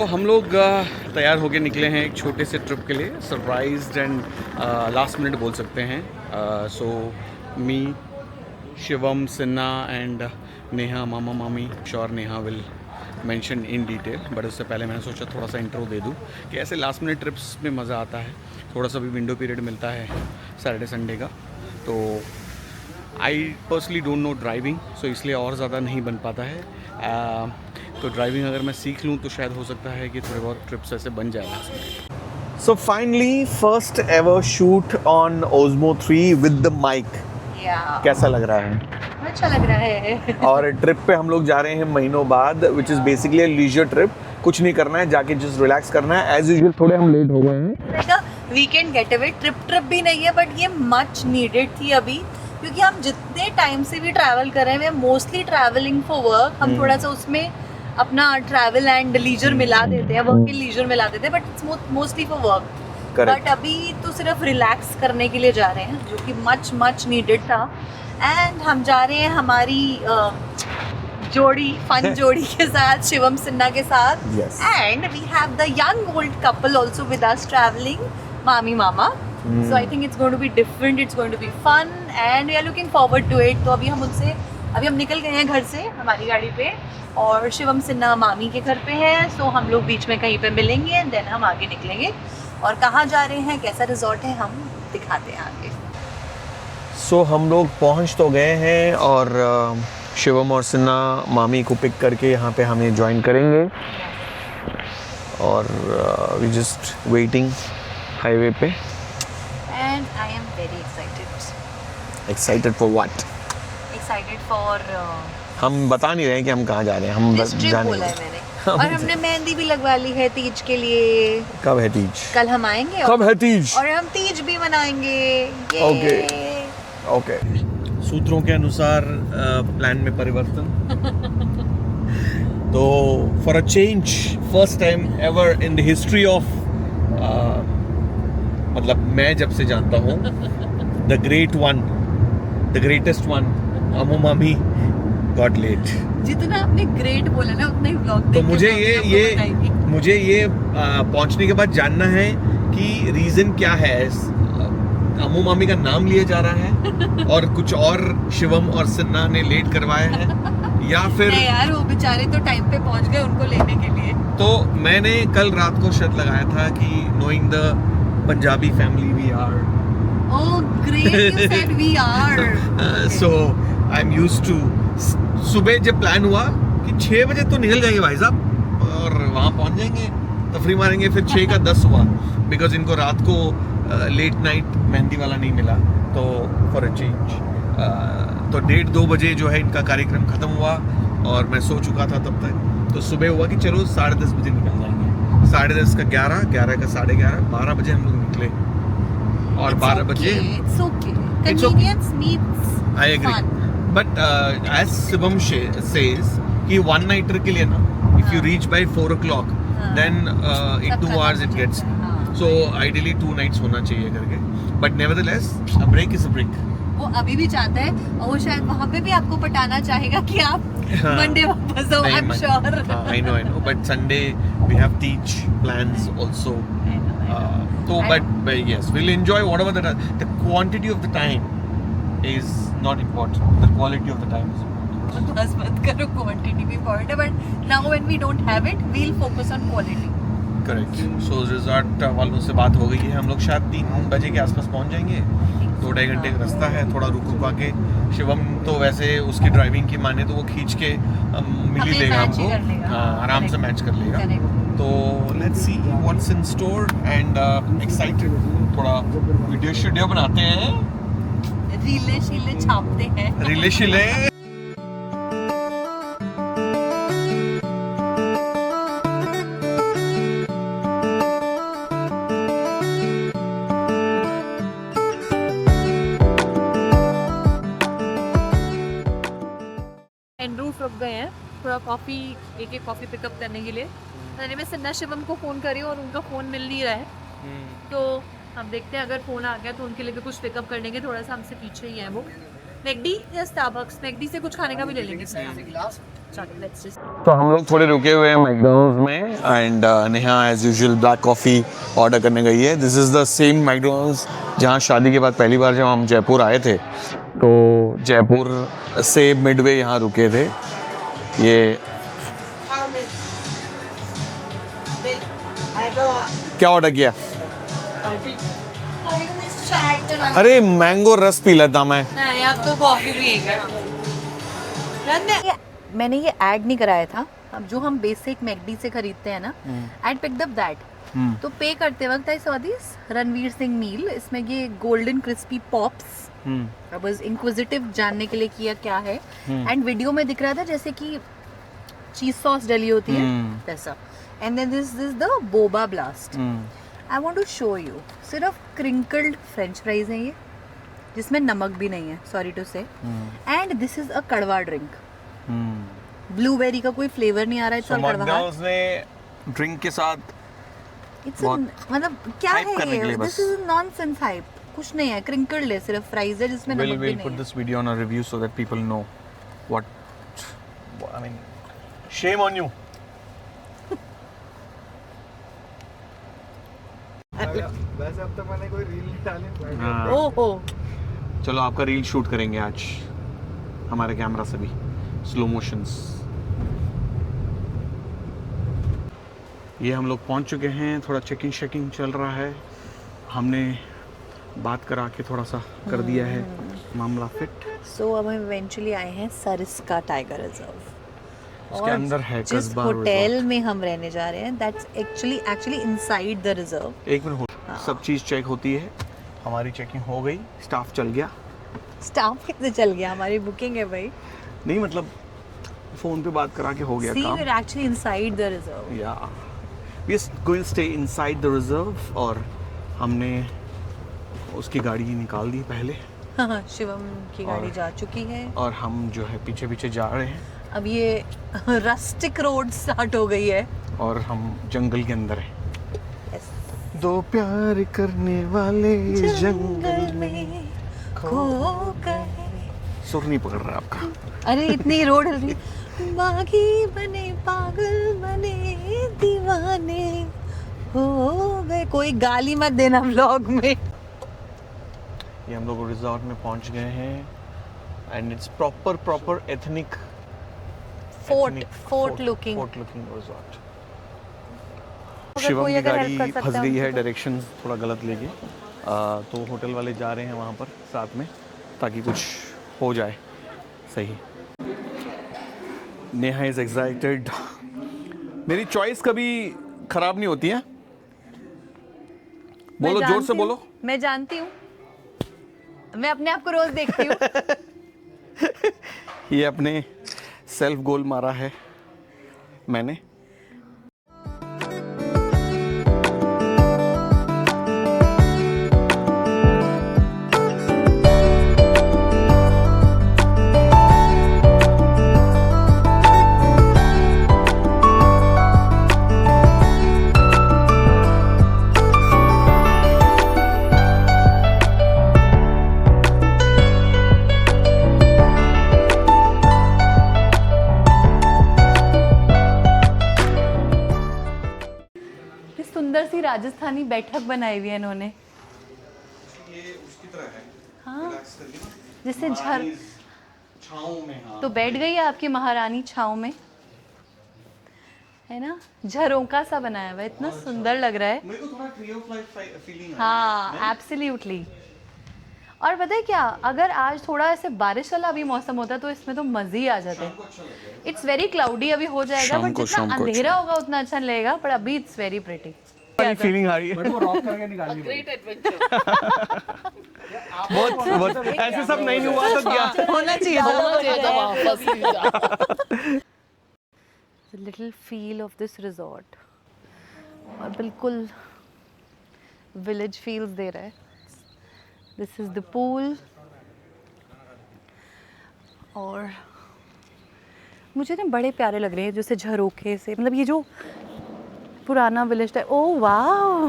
तो हम लोग तैयार होके निकले हैं एक छोटे से ट्रिप के लिए, सरप्राइज्ड एंड लास्ट मिनट बोल सकते हैं। सो मी, शिवम, सिन्हा एंड नेहा, मामा मामी। Sure Neha will mention in detail, but उससे पहले मैंने सोचा थोड़ा सा इंट्रो दे दूं कि ऐसे लास्ट मिनट ट्रिप्स में मज़ा आता है। थोड़ा सा भी विंडो पीरियड मिलता है सैटरडे संडे का, तो I personally don't know driving, so इसलिए और ज़्यादा नहीं बन पाता है। तो ड्राइविंग अगर मैं सीख लूँ तो शायद हो सकता है कि थोड़े बहुत ट्रिप्स ऐसे बन जाए लास्ट में। So finally first ever shoot on Osmo 3 with the mic. कैसा लग रहा है? अच्छा लग रहा है। और ट्रिप पे हम लोग जा रहे हैं महीनों बाद, which is basically leisure trip. कुछ नहीं करना है, जाके जस्ट रिलैक्स करना है। एज यूजुअल थोड़े हम लेट हो गए हैं। वीकेंड गेट अवे ट्रिप भी नहीं है, बट ये मच नीडेड थी अभी, क्योंकि हम जितने टाइम से भी ट्रैवल कर रहे हैं, मोस्टली ट्रैवलिंग फॉर वर्क। हम थोड़ा सा उसमें अपना ट्रैवल एंड लीजर मिला देते हैं, वर्क एंड लीजर मिला देते हैं, but it's mostly for work. But अभी तो सिर्फ रिलैक्स करने के लिए जा रहे हैं, जो कि मच नीडेड था। एंड हम जा रहे हैं हमारी फन जोड़ी के साथ, शिवम सिन्हा के साथ। And we have the young old couple also with us travelling, मामी मामा। So I think it's going to be different, it's going to be fun and we are looking forward to it. तो अभी हम निकल गए हैं घर से हमारी गाड़ी पे, और शिवम सिन्हा मामी के घर पे हैं। सो हम लोग बीच में कहीं पे मिलेंगे एंड देन हम आगे निकलेंगे। और कहाँ जा रहे हैं, कैसा रिजॉर्ट है, हम दिखाते हैं आगे। सो हम लोग पहुँच तो गए हैं और शिवम और सिन्हा मामी को पिक करके यहाँ पे हमें ज्वाइन करेंगे, और वी जस्ट वेटिंग हाईवे पे। And I am very excited. Excited for what? Excited for हम बता नहीं रहे हैं कि हम कहाँ जा रहे हैं, हम जाने बोला है मैंने। और हमने मेहंदी भी लगवा ली है तीज के लिए। कब है तीज? कल हम आएंगे। कब है तीज? और हम तीज भी मनाएंगे। ओके। सूत्रों के अनुसार प्लान में परिवर्तन। तो for a change, first time ever in the history of, मतलब मैं जब से जानता हूँ, the great one, the greatest one, Ammu मामी गॉट लेट। जितना आपने ग्रेट बोला ना उतना ही व्लॉग तो मुझे ये पहुंचने के बाद जानना है कि रीजन क्या है। अम्मू मामी का नाम लिया जा रहा है और कुछ और शिवम और सिन्हा ने लेट करवाया है, या फिर नहीं यार, वो बेचारे तो टाइम पे पहुंच गए उनको लेने के लिए। तो मैंने कल रात को शर्त लगाया था कि knowing the Punjabi family we are, oh great, you said we are so I'm used to, सुबह जब प्लान हुआ कि 6 बजे तो निकल जाएंगे भाई साहब और वहाँ पहुँच जाएंगे, तफरी मारेंगे, फिर 6 का 10 हुआ, बिकॉज इनको रात को लेट नाइट मेहंदी वाला नहीं मिला, तो फॉर अ चेंज तो 1:30-2 बजे जो है इनका कार्यक्रम ख़त्म हुआ, और मैं सो चुका था तब तक। तो सुबह हुआ कि चलो 10:30 बजे निकल जाएंगे। 10:30 का 11, 11 का 11:30, 12 बजे हम लोग निकले, और 12 बजे it's okay, convenience meets I agree fun. But as Shivam says कि one nighter के लिए ना, if you reach by 4 o'clock then in 2 hours it gets, so ideally 2 nights होना चाहिए करके, but nevertheless a break is a break. वो अभी भी चाहता है, और वो शायद वहाँ पे भी आपको पटाना चाहेगा कि आप मंडे वापस आओ। I'm sure. I know, but Sunday we have teach plans also. So but yes, we'll enjoy whatever the quantity of the time is not important, the quality of the time is important. बस मत करो, quantity भी important है, but now when we don't have it we will focus on quality. Correct. So resort वालों से बात हो गई है, हम लोग शायद 3 बजे के आसपास पहुंच जाएंगे। 2-2.5 घंटे का रास्ता है, थोड़ा रुक के। शिवम तो वैसे उसकी ड्राइविंग की माने तो वो खींच के मिल ही लेगा हमको, हाँ आराम से मैच कर लेगा। तो let's see what's in store and excited. थोड़ा वीडियो बनाते हैं, रीले शीले छापते हैं, रीले शीले। एंड्रूफ रुक गए हैं थोड़ा कॉफ़ी, एक कॉफ़ी पिकअप करने के लिए। मैंने मैं सिन्हा शिवम को फ़ोन करी और उनका फ़ोन मिल नहीं रहा है, तो हम देखते हैं अगर फ़ोन आ गया तो उनके लिए भी कुछ पिकअप कर लेंगे। थोड़ा सा हमसे पीछे ही है वो, मैकडी या स्टारबक्स? मैकडी से कुछ खाने का भी ले लेंगे। चलो लेट्स जस्ट। तो हम लोग थोड़े रुके हुए हैं मैकडोनल्ड्स में and Neha as usual black coffee order करने गई है। This is the same McDonald's जहाँ शादी के बाद पहली बार जब हम जयपुर आए थे तो जयपुर से मिडवे यहाँ रुके थे। ये क्या ऑर्डर किया? अरे मैंगो रस पी लेता मैं। नहीं, अब तो कॉफी पिएगा। मैंने ये ऐड नहीं कराया था। अब जो हम बेसिक मैकडी से खरीदते हैं ना, आई पिक्ड अप दैट। तो पे करते वक्त I saw this Ranveer Singh meal, इसमें ये golden crispy pops. I was inquisitive जानने के लिए किया क्या है, एंड वीडियो में दिख रहा था जैसे कि चीज सॉस डली होती है वैसा। And then this is the boba blast. I want to show you, सिर्फ क्रिंकल्ड फ्रेंच फ्राइज हैं ये, जिसमें नमक भी नहीं है, सॉरी टू से। एंड दिस इज अ कड़वा ड्रिंक। ब्लूबेरी का कोई फ्लेवर नहीं आ रहा है, इट्स कड़वा। मैकडॉनल्ड्स ने ड्रिंक के साथ इट्स मतलब क्या है ये? This is nonsense hype. कुछ नहीं है, क्रिंकल्ड है, सिर्फ फ्राइज है जिसमें नमक भी नहीं है। We'll put this video on a review so that people know what I mean. Shame on you. वैसे अब तक मैंने कोई रील नहीं डाली। हाँ। ओहो, चलो आपका रील शूट करेंगे आज हमारे कैमरा से भी, स्लो मोशंस। ये हम लोग पहुंच चुके हैं, थोड़ा चेकिंग शेकिंग चल रहा है। हमने बात करा के थोड़ा सा कर दिया है मामला फिट। सो अब हम इवेंचुअली आए हैं सरिस्का टाइगर रिजर्व। उसके अंदर है जिस कस्बा होटल resort। में हम रहने जा रहे हैं, that's actually inside the reserve. एक मिनट सब चीज़ चेक होती है। हमारी चेकिंग हो गई, स्टाफ चल गया। स्टाफ कैसे चल गया? हमारी बुकिंग है भाई। नहीं मतलब फोन पे बात करा के हो गया See, काम। we're actually inside the reserve. Yeah, we are going to stay inside the reserve। और हमने उसकी गाड़ी निकाल दी पहले, हाँ, शिवम की गाड़ी और- जा चुकी है। और हम जो है पीछे पीछे जा रहे हैं अब ये रस्टिक रोड स्टार्ट हो गई है। और हम जंगल के अंदर हैं। Yes. दो प्यार करने वाले जंगल में खो गए। सुर नहीं पकड़ रहा आपका। अरे इतनी रोड हिल रही। बागी बने पागल बने दीवाने हो गए। कोई गाली मत देना व्लॉग में। ये हम लोग रिजॉर्ट में पहुंच गए हैं and it's proper ethnic fort looking. Resort. अगर शिवम कोई की अगर गाड़ी help कर सकता फंस है गई है, उनको तो। डायरेक्शन थोड़ा गलत लेके। तो होटल वाले जा रहे हैं वहाँ पर साथ में ताकि कुछ हो जाए सही। Neha is excited. मेरी चॉइस कभी खराब नहीं होती है। मैं बोलो, जोर से जानती हूँ, बोलो। मैं जानती हूँ, मैं अपने आप को रोज देखती हूँ। ये अपने सेल्फ गोल मारा है मैंने। सुंदर सी राजस्थानी बैठक बनाई हुई है इन्होंने। ये उसकी तरह है। हाँ, जैसे झर छाँव में। हाँ। तो बैठ गई है आपकी महारानी छाँव में, है ना? झरोका सा बनाया हुआ है, इतना सुंदर लग रहा है। मेरे को थोड़ा ट्री ऑफ लाइफ फीलिंग है। हाँ, एब्सोल्युटली। और पता है क्या, अगर आज थोड़ा ऐसे बारिश वाला भी मौसम होता तो इसमें तो मजे ही आ जाते। इट्स वेरी क्लाउडी, अभी हो जाएगा, शाम बट को जितना अंधेरा होगा उतना अच्छा नहीं लगेगा, पर अभी इट्स वेरी प्रिटी। फीलिंग आ रही है। मेरे को रॉक करके निकालनी पड़ी। बहुत ऐसे सब नहीं हुआ तो क्या होना चाहिए वापस। Little feel of this resort, और बिल्कुल विलेज फील्स दे रहा है। दिस इज द पूल, और मुझे ना बड़े प्यारे लग रहे हैं जैसे झरोखे से, मतलब ये जो पुराना village type. Oh wow,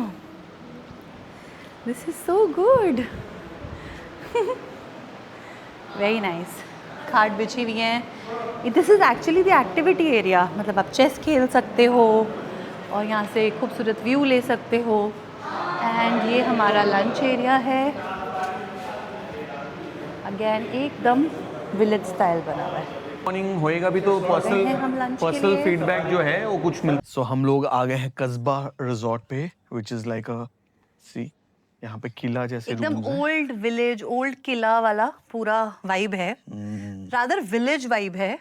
this is so good. Very nice. खाट बिछी हुई हैं। This is actually the activity area, मतलब आप चेस खेल सकते हो और यहाँ से खूबसूरत व्यू ले सकते हो। एंड ये हमारा लंच एरिया है, अगेन एकदम विलेज स्टाइल बना हुआ है। मॉर्निंग होएगा भी तो हम lunch के पर्सनल लिए। फीडबैक जो है वो कुछ मिल। सो हम लोग आ गए हैं कस्बा रिजॉर्ट पे, विच इज लाइक अ सी, यहाँ पे किला जैसे एकदम रूम्स हैं। ओल्ड विलेज, ओल्ड किला वाला पूरा वाइब है, रादर विलेज वाइब है।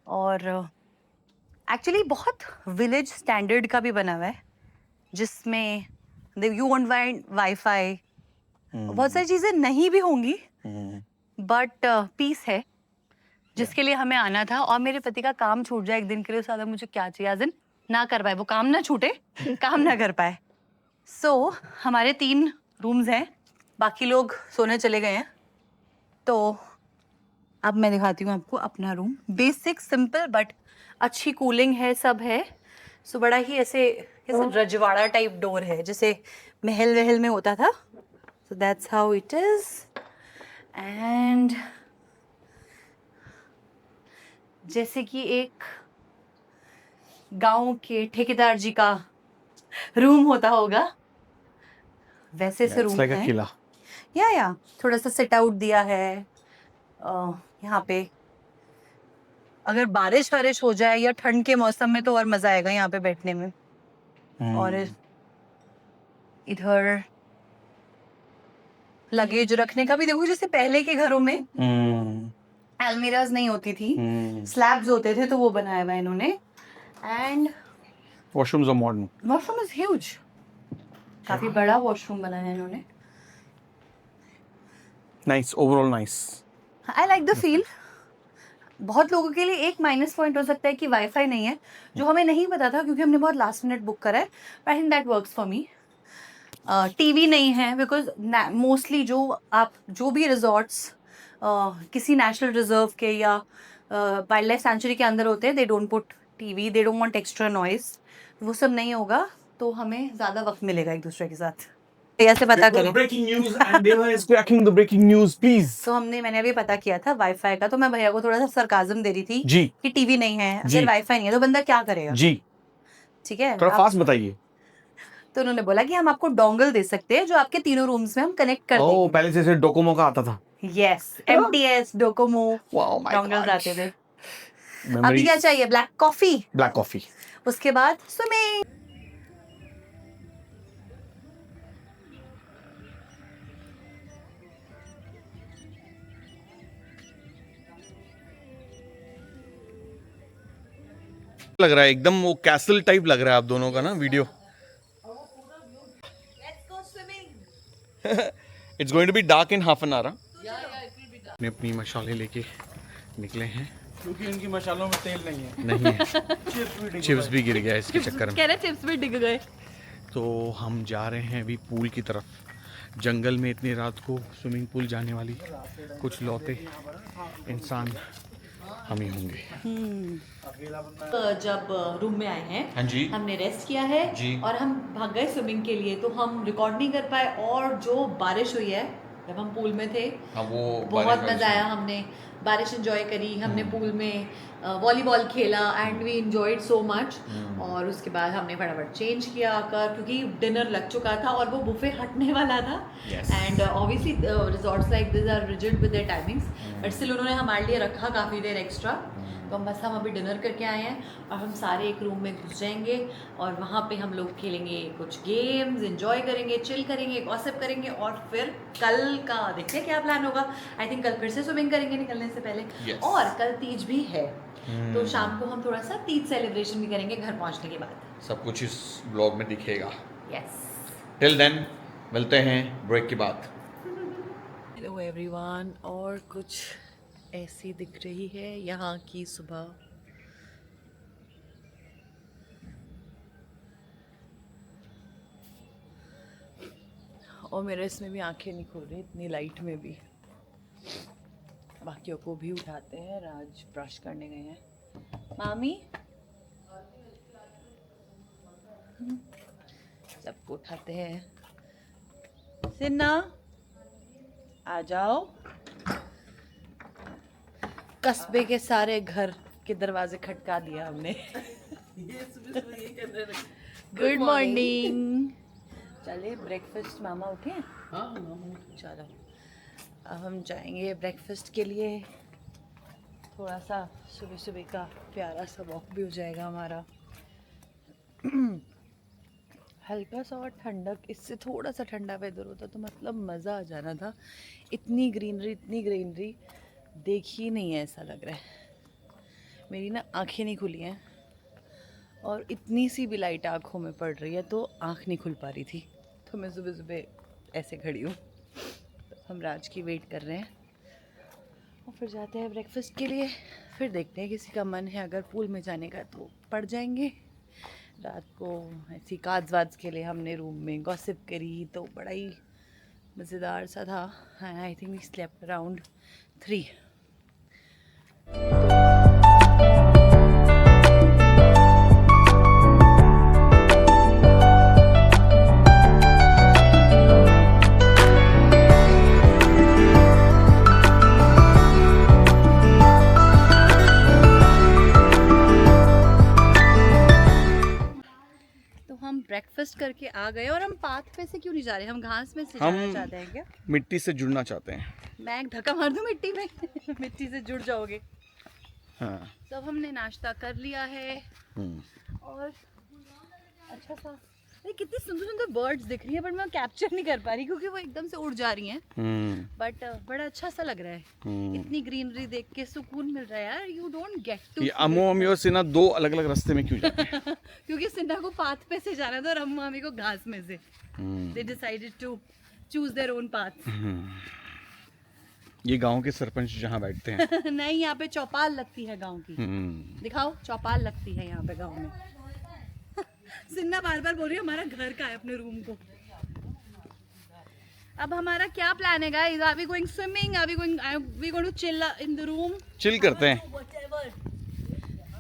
और एक्चुअली बहुत विलेज स्टैंडर्ड का भी बना हुआ है, जिसमें यू वॉन्ट वाईफाई, बहुत सारी चीजें नहीं भी होंगी, बट पीस है जिसके लिए हमें आना था। और मेरे पति का काम छूट जाए एक दिन के लिए, उससे ज्यादा मुझे क्या चाहिए, आज दिन ना कर पाए, वो काम ना छूटे, काम ना कर पाए। सो हमारे 3 रूम्स हैं, बाकी लोग सोने चले गए हैं। तो अब मैं दिखाती हूँ आपको अपना रूम। बेसिक सिंपल बट अच्छी कूलिंग है, सब है। सो बड़ा ही ऐसे रजवाड़ा टाइप डोर है, जैसे महल वहल में होता था। So that's how it is. And जैसे कि एक गांव के ठेकेदार जी का रूम होता होगा, वैसे से रूम है। किला। या थोड़ा सा सिट आउट दिया है यहाँ पे। अगर बारिश वारिश हो जाए या ठंड के मौसम में तो और मजा आएगा यहाँ पे बैठने में। और इधर लगेज रखने का भी देखो, जैसे पहले के घरों में अलमीराज नहीं होती थी, स्लैब्स होते थे, तो वो बनाया हुआ है इन्होंने। And washrooms are modern. Washroom is huge, काफी बड़ा वॉशरूम बनाया है इन्होंने। Nice, overall nice. I like the feel. बहुत लोगों के लिए एक माइनस पॉइंट हो सकता है कि वाईफाई नहीं है, जो हमें नहीं पता था क्योंकि हमने बहुत लास्ट मिनट बुक करा है। I think that works for me. TV नहीं है बिकॉज मोस्टली जो भी रिजॉर्ट्स किसी नेशनल रिजर्व के या वाइल्ड लाइफ सेंचुरी के अंदर होते हैं, they don't put TV, they don't want extra noise. वो सब नहीं होगा, तो हमें ज़्यादा वक्त मिलेगा एक दूसरे के साथ। ऐसे पता करें। Breaking news and Deva is cracking the breaking news, please. तो मैंने अभी पता किया था वाईफाई का, तो मैं भैया को थोड़ा सा सरकाजम दे रही थी जी कि टीवी नहीं है, जी, अगर वाईफाई नहीं है तो बंदा क्या करेगा। जी ठीक है, थोड़ा फास्ट बताइए। तो उन्होंने बोला कि हम आपको डोंगल दे सकते हैं, जो आपके तीनों रूम्स में हम कनेक्ट कर देंगे। पहले से डोकोमो का आता था। Yes, MTS, Docomo wow my dongles God. आते थे। अभी क्या चाहिए? Black coffee. Black coffee. उसके बाद स्विमिंग। लग रहा है एकदम वो कैसल टाइप लग रहा है आप दोनों का ना video. It's going to be dark in half an hour. अपनी अपनी मशाले लेके निकले हैं, क्योंकि इनकी मसालों में तेल नहीं है। नहीं है। चिप्स भी गिर गया इसके चक्कर में। कह रहे चिप्स भी डिग गए। तो हम जा रहे हैं अभी पूल की तरफ। जंगल में इतनी रात को स्विमिंग पूल जाने वाली कुछ लौटे इंसान हम ही होंगे। जब रूम में आए हैं, हाँ जी, हमने रेस्ट किया है जी। और हम भाग गए स्विमिंग के लिए, तो हम रिकॉर्ड नहीं कर पाए। और जो बारिश हुई है जब हम पूल में थे, हाँ, वो बहुत मजा आया। हमने बारिश एंजॉय करी, हमने पूल में वॉलीबॉल खेला and we enjoyed so much. और उसके बाद हमने फटाफट चेंज किया आकर, क्योंकि डिनर लग चुका था और वो बुफे हटने वाला था। And obviously resorts like this are rigid with their timings, but still उन्होंने हमारे लिए रखा काफ़ी देर एक्स्ट्रा। तो बस हम अभी डिनर करके आए हैं और हम सारे एक रूम में घुस जाएंगे और वहाँ पे हम लोग खेलेंगे कुछ गेम्स, एंजॉय करेंगे, चिल करेंगे, गॉसिप करेंगे। और फिर कल का देखते हैं क्या प्लान होगा। आई थिंक कल फिर से स्विमिंग करेंगे निकलने से पहले। और कल तीज भी है, तो शाम को हम थोड़ा सा तीज सेलिब्रेशन भी करेंगे घर पहुँचने के बाद। सब कुछ इस ब्लॉग में दिखेगा। यस, टिल देन मिलते हैं ब्रेक के बाद। हेलो एवरीवन, और कुछ ऐसी दिख रही है यहाँ की सुबह। और मेरे इसमें भी आंखें नहीं खुल रही इतनी लाइट में भी। बाकियों को भी उठाते हैं, राज ब्रश करने गए हैं। मामी सबको उठाते हैं। सिन्ना आ जाओ। कस्बे के सारे घर के दरवाजे खटका दिया हमने। Good morning. चले ब्रेकफास्ट, मामा उठे? हाँ चलो अब हम जाएंगे ब्रेकफास्ट के लिए। थोड़ा सा सुबह सुबह का प्यारा सा वॉक भी हो जाएगा हमारा। हल्का सा और ठंडक, इससे थोड़ा सा ठंडा वेदर होता तो मतलब मज़ा आ जाना था। इतनी ग्रीनरी देख ही नहीं है ऐसा लग रहा है। मेरी ना आंखें नहीं खुली हैं और इतनी सी भी लाइट आँखों में पड़ रही है तो आँख नहीं खुल पा रही थी, तो मैं सुबह सुबह ऐसे खड़ी हूँ। तो हम राज की वेट कर रहे हैं और फिर जाते हैं ब्रेकफास्ट के लिए। फिर देखते हैं किसी का मन है अगर पूल में जाने का तो पड़ जाएंगे। रात को ऐसी काज वाज के लिए हमने रूम में गॉसिप करी तो बड़ा ही मज़ेदार सा था। I think we slept around 3। Breakfast करके आ गए और हम पाथ पे से क्यों नहीं जा रहे? हम घास में से जाना चाहते हैं क्या? मिट्टी से जुड़ना चाहते हैं। मैं एक धक्का मार दूं मिट्टी में? मिट्टी से जुड़ जाओगे। हाँ। सब हमने नाश्ता कर लिया है और अच्छा सा कितनी सुंदर सुंदर बर्ड्स दिख रही है बट मैं कैप्चर नहीं कर पा रही क्योंकि वो एकदम से उड़ जा रही हैं। बट बड़ा अच्छा सा लग रहा है। इतनी ग्रीनरी देख के सुकून मिल रहा है यार। You don't get to. ये अम्मू मम्मी और सिन्हा दो अलग अलग रास्ते में क्यों जाते हैं? क्योंकि सिन्हा को पाथ पे से जाना था और अम्मू मम्मी को घास में से। They decided to choose their own path. ये गांव के सरपंच जहाँ बैठते हैं। नहीं, यहाँ पे चौपाल लगती है गांव की। दिखाओ, चौपाल लगती है यहाँ पे गांव में। सिन्हा बार बार बोल रही है हमारा घर का है अपने रूम को। अब हमारा क्या प्लान है guys? Are we going swimming? Are we going to chill in the room? Chill करते हैं।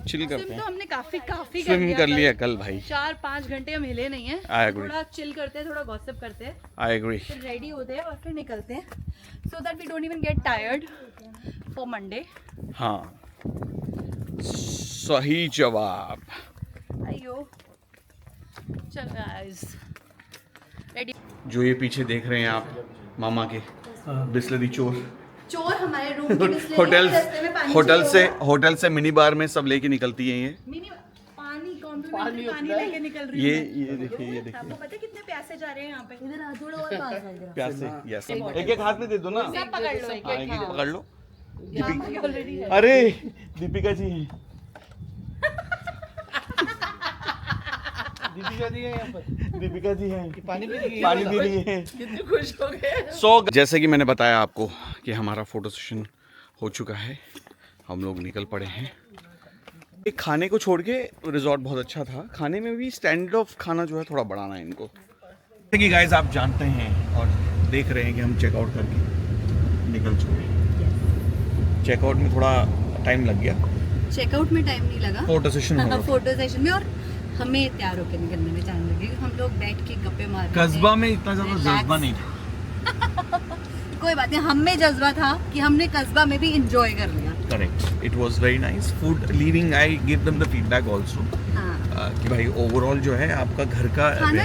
चिल करते हैं। तो हमने काफी स्विम कर लिया कल भाई। 4-5 घंटे हम हिले नहीं है। थोड़ा चिल करते हैं, थोड़ा गॉसिप करते हैं। I agree. फिर रेडी होते हैं और फिर निकलते हैं so that we don't even get tired for Monday. हाँ, सही जवाब। अयो चलो गाइस, रेडी। जो ये पीछे देख रहे हैं आप मामा के बिस्लरी चोर हमारे रूम के बिस्लरी होटल से मिनी बार में सब लेके निकलती हैं। ये मिनी पानी लेके निकल रही है। ये देखिए आपको पता है कितने प्यासे जा रहे हैं यहाँ पे? इधर हाथ जोड़ो और पास आ इधर। प्यासे, यस। एक हाथ में दे दो ना। सब पकड़ लो, एक पकड़ लो। ऑलरेडी है। अरे दीपिका जी दीपिका जी हैं, पानी पी रही है। कितने खुश हो गए। सो जैसे कि मैंने बताया आपको कि हमारा फोटो सेशन हो चुका है, हम लोग निकल पड़े हैं। एक खाने को छोड़ के रिजॉर्ट बहुत अच्छा था। खाने में भी स्टैंडर्ड ऑफ खाना जो है थोड़ा बढ़ाना है इनको। जैसे कि गाइस आप जानते हैं और देख रहे हैं कि हम चेकआउट करके निकल चुके हैं। चेकआउट में थोड़ा टाइम लग गया। चेकआउट में टाइम नहीं लगा, फोटो सेशन में। और हमें तैयार होकर निकलने में टाइम लगेगा। हम लोग बैठ के गप्पे मार रहे थे। कस्बा में इतना ज़्यादा जज्बा नहीं था। कोई बात नहीं, हम में जज्बा था कि हमने कस्बा में भी एंजॉय कर लिया। Correct, it was very nice. Food leaving I give them the feedback also कि भाई ओवरऑल जो है आपका घर का खाना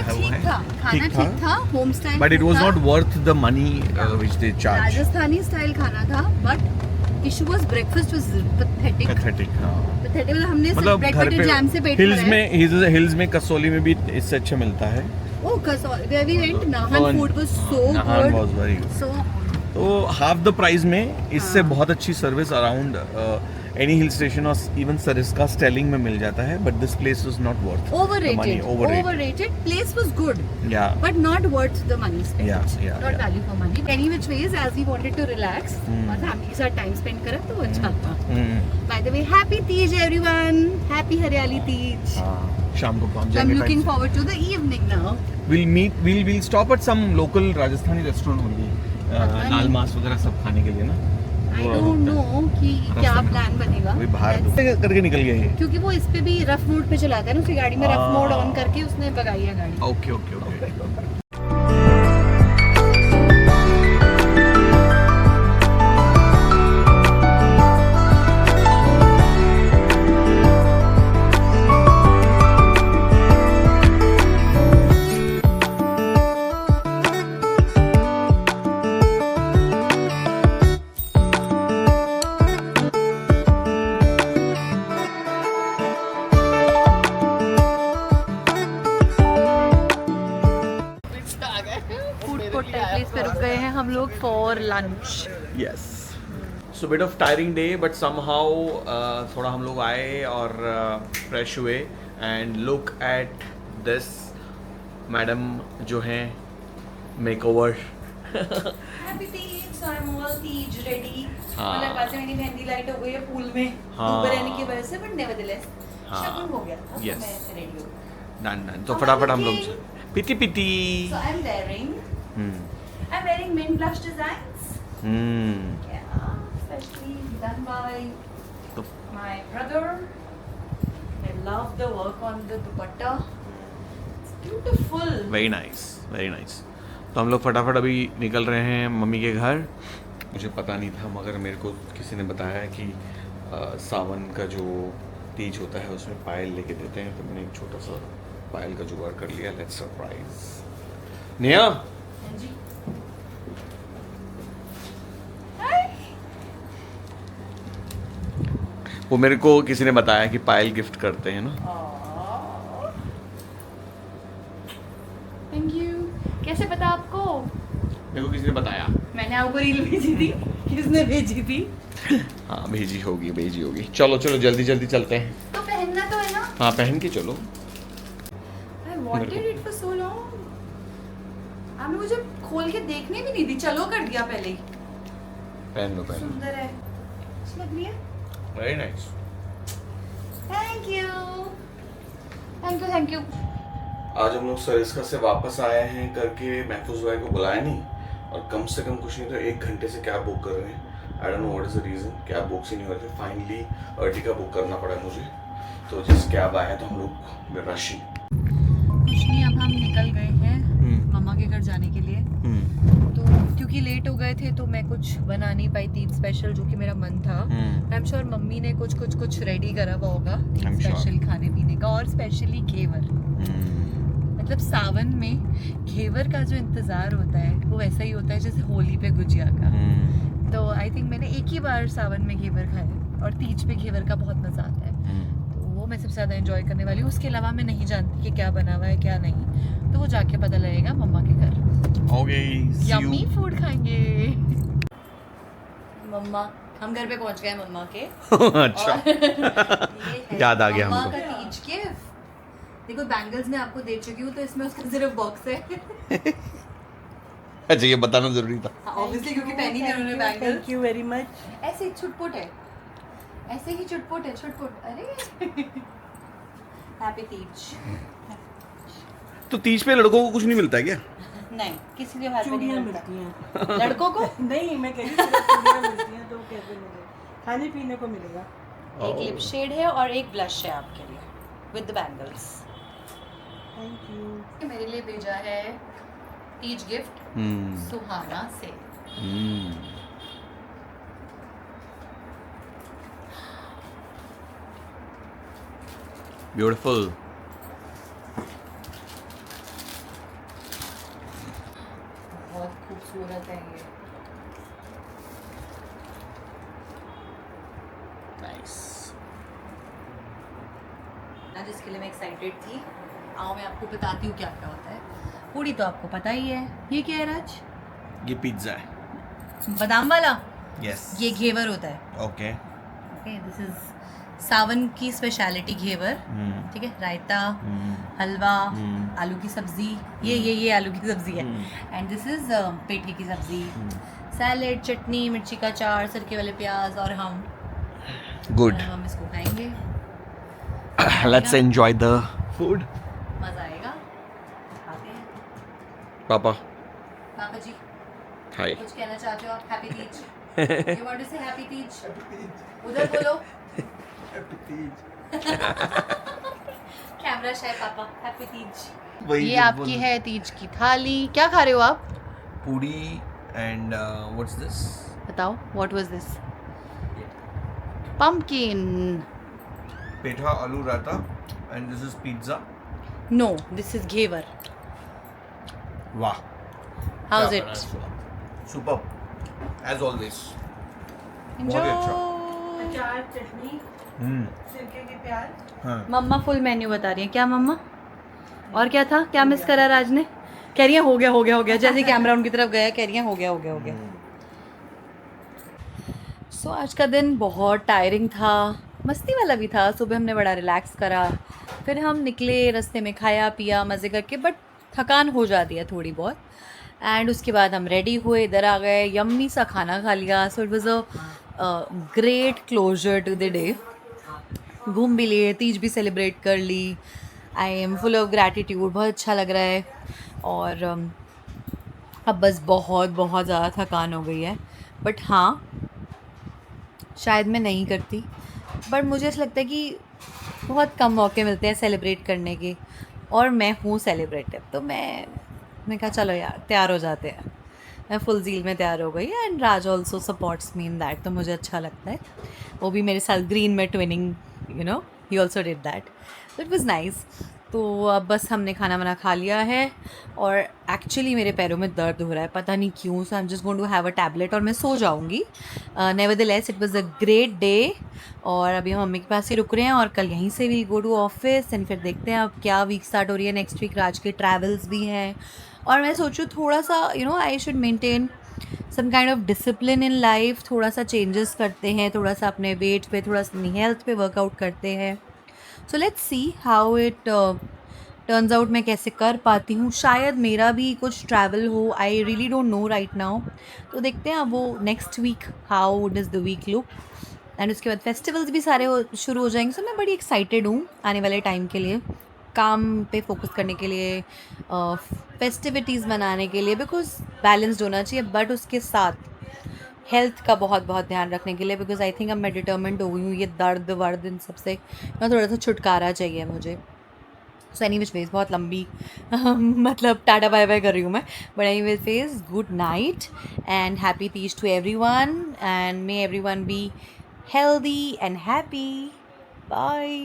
ठीक था, home style, but it was not worth the money which they charge. Rajasthani style खाना था but issue was breakfast was pathetic. मतलब हमने सिर्फ ब्रेकफास्ट जैम से पेट भरा है। हिल्स में कसौली में भी इससे अच्छा मिलता है। Oh Kasauli, where we went, Nahan food was so good. So तो हाफ द प्राइस में इससे बहुत अच्छी service around any hill station और इवन सरिस्का स्टेलिंग में मिल जाता है। But this place was not worth overrated. Place was good, but not worth the money spent. Not value for money. Any which ways, as we wanted to relax और family के साथ time spend करा तो अच्छा था। By the way, happy Teej everyone. Happy हरियाली तीज। शाम को पहुंच जाएंगे। I'm looking forward to the evening now. We'll stop at some local Rajasthani restaurant only. दाल मांस वगैरह सब खाने के लिए ना। I don't know कि क्या प्लान बनेगा। बाहर करके निकल गए हैं क्योंकि वो इस पे भी रफ मोड पे चलाता है ना, उसकी गाड़ी में रफ मोड ऑन करके उसने भगाई है गाड़ी। ओके। हम लोग for lunch. Yes, so bit of tiring day but somehow थोड़ा हम लोग आए और फ्रेश हुए and look at this madam जो हैं makeover. Happy Teej, so I am all Teej ready. हाँ। मतलब वैसे मेरी मेहंदी लाइट हो गई है पूल में हाँ। धूप रहने की वजह से, बट नेवरदलेस हाँ। शगुन हो गया था, तो Yes. मैं रेडी हो गई। डन डन, तो फटाफट हम लोग पीती पीती। So I'm wearing mint blush designs. Yeah, especially done by तो my brother. I love the work on the dupatta. It's beautiful. Very nice, very nice. तो हम लोग फटाफट अभी निकल रहे हैं मम्मी के घर। मुझे पता नहीं था मगर मेरे को किसी ने बताया कि सावन का जो तीज होता है उसमें पायल लेके देते हैं, तो मैंने एक छोटा सा पायल का जुगाड़ कर लिया। Let's surprise Neha. हाँ जी। Hi. वो मेरे को किसी ने बताया कि पायल गिफ्ट करते हैं ना। Thank you. कैसे पता आपको? मेरे को किसी ने बताया। मैंने आपको रील भेजी थी। किसने भेजी थी? हाँ भेजी होगी। चलो चलो जल्दी जल्दी चलते हैं। तो पहनना तो है ना? हाँ पहन के चलो। I wanted it for so long. आपने मुझे खोल के देखने भी नहीं दी, चलो कर दिया पहले ही। पहन लो। सुंदर है, अच्छी लग रही है। Very nice. Thank you. आज हम लोग सरिस्का से वापस आए हैं करके महफूज भाई को बुलाया नहीं, और कम से कम कुछ नहीं तो 1 घंटे से कैब बुक कर रहे हैं। I don't know what is the reason, cab book ही नहीं हो रही थी। फाइनली अर्टिका बुक करना पड़ा मुझे, तो जिस कैब आया तो हम लोग रशिंग। कुछ नहीं, अब हम निकल गए हैं मम्मा के घर जाने के लिए। तो क्योंकि लेट हो गए थे तो मैं कुछ बना नहीं पाई तीज स्पेशल, जो कि मेरा मन था। आई एम श्योर मम्मी ने कुछ रेडी करा हुआ होगा स्पेशल खाने पीने का, और स्पेशली घेवर। मतलब सावन में घेवर का जो इंतजार होता है वो वैसा ही होता है जैसे होली पे गुजिया का। तो आई थिंक मैंने एक ही बार सावन में घेवर खाया, और तीज पे घेवर का बहुत मजा आता है, तो वो मैं सबसे ज्यादा एंजॉय करने वाली हूँ। उसके अलावा मैं नहीं जानती कि क्या बना हुआ है क्या नहीं, तो वो जाके पता लगेगा मम्मा के घर। ओके, यम्मी फूड खाएंगे। मम्मा, हम घर पे पहुंच गए मम्मा के। अच्छा। ये है याद आ गया मम्मा हमको। का तीज गिफ्ट। देखो बैंगल्स मैं आपको दे चुकी हूँ, तो इसमें उसका सिर्फ बॉक्स है। अच्छा ये बताना जरूरी था। ऑब्वियसली क्योंकि पहनी थी उन्होंने bangles. Thank you very much. ऐसे ही छुटपुट है, ऐसे ही छुटपुट है, छुटपुट। अरे हैप्पी तीज। तो तीज पे लड़कों को कुछ नहीं मिलता है क्या? नहीं, किसी के हाथ में नहीं चूड़ियाँ मिलता। मिलती हैं। लड़कों को नहीं, मैं कह रही हूँ सिर्फ चूड़ियाँ मिलती हैं, तो कैसे मिलेगा? खाने पीने को मिलेगा। एक लिप शेड है और एक ब्लश है आपके लिए with the bangles. Thank you. मेरे लिए भेजा है तीज गिफ्ट सुहाना से। ब्यूटीफुल। बहुत खूबसूरत है ये। नाइस। जिसके लिए मैं एक्साइटेड थी। आओ मैं आपको बताती हूँ क्या क्या होता है। पूरी तो आपको पता ही है। ये क्या है राज? ये पिज्जा है। बादाम वाला? यस। ये घेवर होता है। ओके। ओके, दिस इज सावन की स्पेशलिटी घेवर। ठीक है, रायता, हलवा, आलू की सब्जी। ये आलू की सब्जी है। एंड दिस इज पेठे की सब्जी, सैलेड, चटनी, मिर्ची का अचार, सरके वाले प्याज, और हम इसको खाएंगे। Let's enjoy the food. मजा आएगा। खाते हैं। पापा पापा जी हाय। कुछ कहना चाहते हो आप? Happy Teej. You want to say happy Teej? उधर बोलो। कैमरा शाय पापा। हैप्पी तीज। ये आपकी है तीज की थाली। क्या खा रहे हो आप? Puri and what's this? बताओ, what was this? Pumpkin. Petha aloo raita and this is pizza. No, this is ghevar. वाह, How's it? Super as always. Enjoy. Achar, चटनी, सिरके के प्याज। हाँ। मम्मा फुल मेन्यू बता रही है। क्या मम्मा? और क्या था? क्या मिस करा राज ने? कह रही हैं हो गया हो गया हो गया, जैसे कैमरा उनकी तरफ गया कह रही हैं हो गया हो गया हो गया। सो आज का दिन बहुत टायरिंग था, मस्ती वाला भी था। सुबह हमने बड़ा रिलैक्स करा, फिर हम निकले, रास्ते में खाया पिया मज़े करके, बट थकान हो जाती है थोड़ी बहुत। एंड उसके बाद हम रेडी हुए, इधर आ गए, यम्मी सा खाना खा लिया। So it was a great closure to the day. घूम भी लिए, तीज भी सेलिब्रेट कर ली। I am full of gratitude, बहुत अच्छा लग रहा है। और अब बस बहुत बहुत ज़्यादा थकान हो गई है, बट हाँ शायद मैं नहीं करती, बट मुझे ऐसा लगता है कि बहुत कम मौके मिलते हैं सेलिब्रेट करने के, और मैं हूँ सेलिब्रेटिव, तो मैं कहा चलो यार तैयार हो जाते हैं। मैं फुल ज़ील में तैयार हो गई and Raj also supports me in that, तो मुझे अच्छा लगता है। वो भी मेरे साथ ग्रीन में twinning, you know, he also did that, it was nice. तो अब बस हमने खाना वाना खा लिया है, और एक्चुअली मेरे पैरों में दर्द हो रहा है, पता नहीं क्यों। So I am just going to have a tablet और मैं सो जाऊँगी। Nevertheless it was a great day, और अभी हम मम्मी के पास ही रुक रहे हैं, और कल यहीं से भी गो टू ऑफिस एंड फिर देखते हैं अब क्या वीक स्टार्ट हो रही है नेक्स्ट वीक। राज के ट्रैवल्स भी हैं, और मैं सोचूँ थोड़ा सा I should maintain some kind of discipline in life, थोड़ा सा चेंजेस करते हैं, थोड़ा सा अपने वेट पे, थोड़ा सा अपनी हेल्थ पे वर्कआउट करते हैं। So let's see how it turns out, मैं कैसे कर पाती हूँ। शायद मेरा भी कुछ ट्रैवल हो, I really don't know right now. तो देखते हैं अब वो next week how does the week look. And उसके बाद फेस्टिवल्स भी सारे शुरू हो जाएंगे। सो मैं बड़ी एक्साइटेड हूँ आने वाले टाइम के लिए, काम पे फोकस करने के लिए, फेस्टिविटीज़ मनाने के लिए, बिकॉज बैलेंस्ड होना चाहिए, बट उसके साथ हेल्थ का बहुत बहुत ध्यान रखने के लिए, बिकॉज आई थिंक अब मैं डिटर्मेंट हो गई हूँ ये दर्द वर्द इन सबसे थोड़ा सा छुटकारा चाहिए मुझे। सो एनी विच वेज बहुत लंबी मतलब टाटा बाय बाय कर रही हूँ मैं, but any which ways good night and happy Teej to everyone, and may everyone be healthy and happy. Bye.